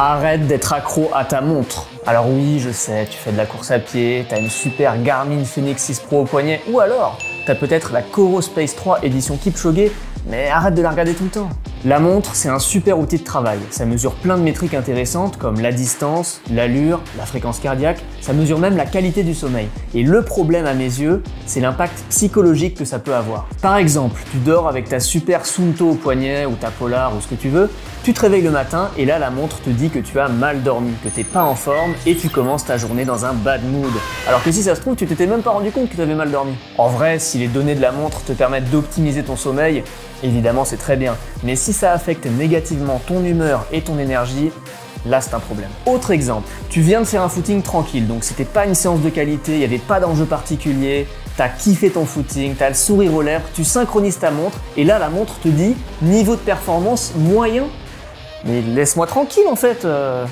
Arrête d'être accro à ta montre. Alors oui, je sais, tu fais de la course à pied, t'as une super Garmin Fenix 6 Pro au poignet, ou alors t'as peut-être la Coro Space 3 édition Kipchoge, mais arrête de la regarder tout le temps. La montre, c'est un super outil de travail. Ça mesure plein de métriques intéressantes comme la distance, l'allure, la fréquence cardiaque, ça mesure même la qualité du sommeil. Et le problème à mes yeux, c'est l'impact psychologique que ça peut avoir. Par exemple, tu dors avec ta super Suunto au poignet ou ta Polar ou ce que tu veux, tu te réveilles le matin et là la montre te dit que tu as mal dormi, que t'es pas en forme et tu commences ta journée dans un bad mood. Alors que si ça se trouve, tu t'étais même pas rendu compte que tu avais mal dormi. En vrai, si les données de la montre te permettent d'optimiser ton sommeil, évidemment c'est très bien. Mais si ça affecte négativement ton humeur et ton énergie, là c'est un problème. Autre exemple, tu viens de faire un footing tranquille, donc c'était pas une séance de qualité, il n'y avait pas d'enjeu particulier, t'as kiffé ton footing, t'as le sourire aux lèvres, tu synchronises ta montre et là la montre te dit niveau de performance moyen. Mais laisse-moi tranquille en fait.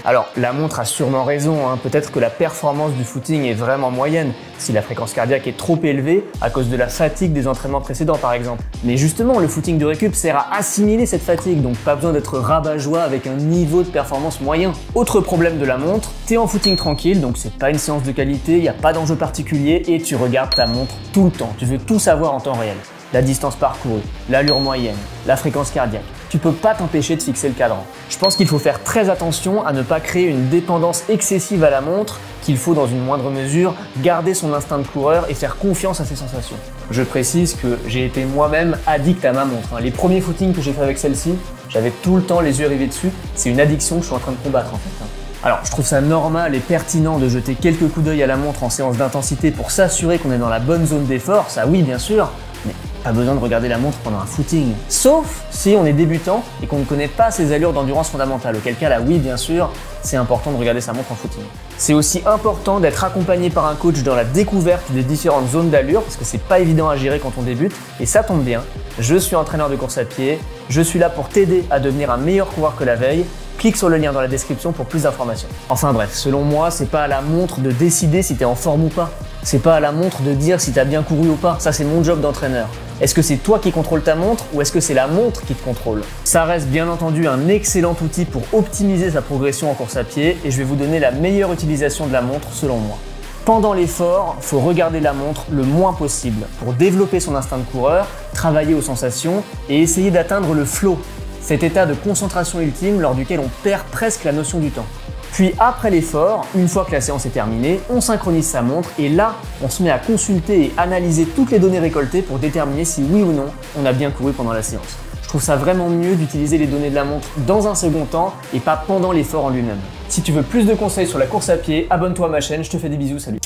Alors la montre a sûrement raison, hein. Peut-être que la performance du footing est vraiment moyenne, si la fréquence cardiaque est trop élevée à cause de la fatigue des entraînements précédents par exemple. Mais justement, le footing de récup sert à assimiler cette fatigue, donc pas besoin d'être rabat-joie avec un niveau de performance moyen. Autre problème de la montre, t'es en footing tranquille, donc c'est pas une séance de qualité, il n'y a pas d'enjeu particulier et tu regardes ta montre tout le temps, tu veux tout savoir en temps réel. La distance parcourue, l'allure moyenne, la fréquence cardiaque. Tu peux pas t'empêcher de fixer le cadran. Je pense qu'il faut faire très attention à ne pas créer une dépendance excessive à la montre, qu'il faut dans une moindre mesure garder son instinct de coureur et faire confiance à ses sensations. Je précise que j'ai été moi-même addict à ma montre. Les premiers footings que j'ai fait avec celle-ci, j'avais tout le temps les yeux rivés dessus. C'est une addiction que je suis en train de combattre en fait. Alors, je trouve ça normal et pertinent de jeter quelques coups d'œil à la montre en séance d'intensité pour s'assurer qu'on est dans la bonne zone d'effort, ça oui bien sûr, mais pas besoin de regarder la montre pendant un footing. Sauf si on est débutant et qu'on ne connaît pas ses allures d'endurance fondamentale, auquel cas là oui bien sûr, c'est important de regarder sa montre en footing. C'est aussi important d'être accompagné par un coach dans la découverte des différentes zones d'allure, parce que c'est pas évident à gérer quand on débute, et ça tombe bien, je suis entraîneur de course à pied, je suis là pour t'aider à devenir un meilleur coureur que la veille. Clique sur le lien dans la description pour plus d'informations. Enfin bref, selon moi, c'est pas à la montre de décider si t'es en forme ou pas. C'est pas à la montre de dire si t'as bien couru ou pas. Ça, c'est mon job d'entraîneur. Est-ce que c'est toi qui contrôles ta montre ou est-ce que c'est la montre qui te contrôle? Ça reste bien entendu un excellent outil pour optimiser sa progression en course à pied et je vais vous donner la meilleure utilisation de la montre selon moi. Pendant l'effort, faut regarder la montre le moins possible pour développer son instinct de coureur, travailler aux sensations et essayer d'atteindre le flow. Cet état de concentration ultime lors duquel on perd presque la notion du temps. Puis après l'effort, une fois que la séance est terminée, on synchronise sa montre et là, on se met à consulter et analyser toutes les données récoltées pour déterminer si oui ou non on a bien couru pendant la séance. Je trouve ça vraiment mieux d'utiliser les données de la montre dans un second temps et pas pendant l'effort en lui-même. Si tu veux plus de conseils sur la course à pied, abonne-toi à ma chaîne, je te fais des bisous, salut.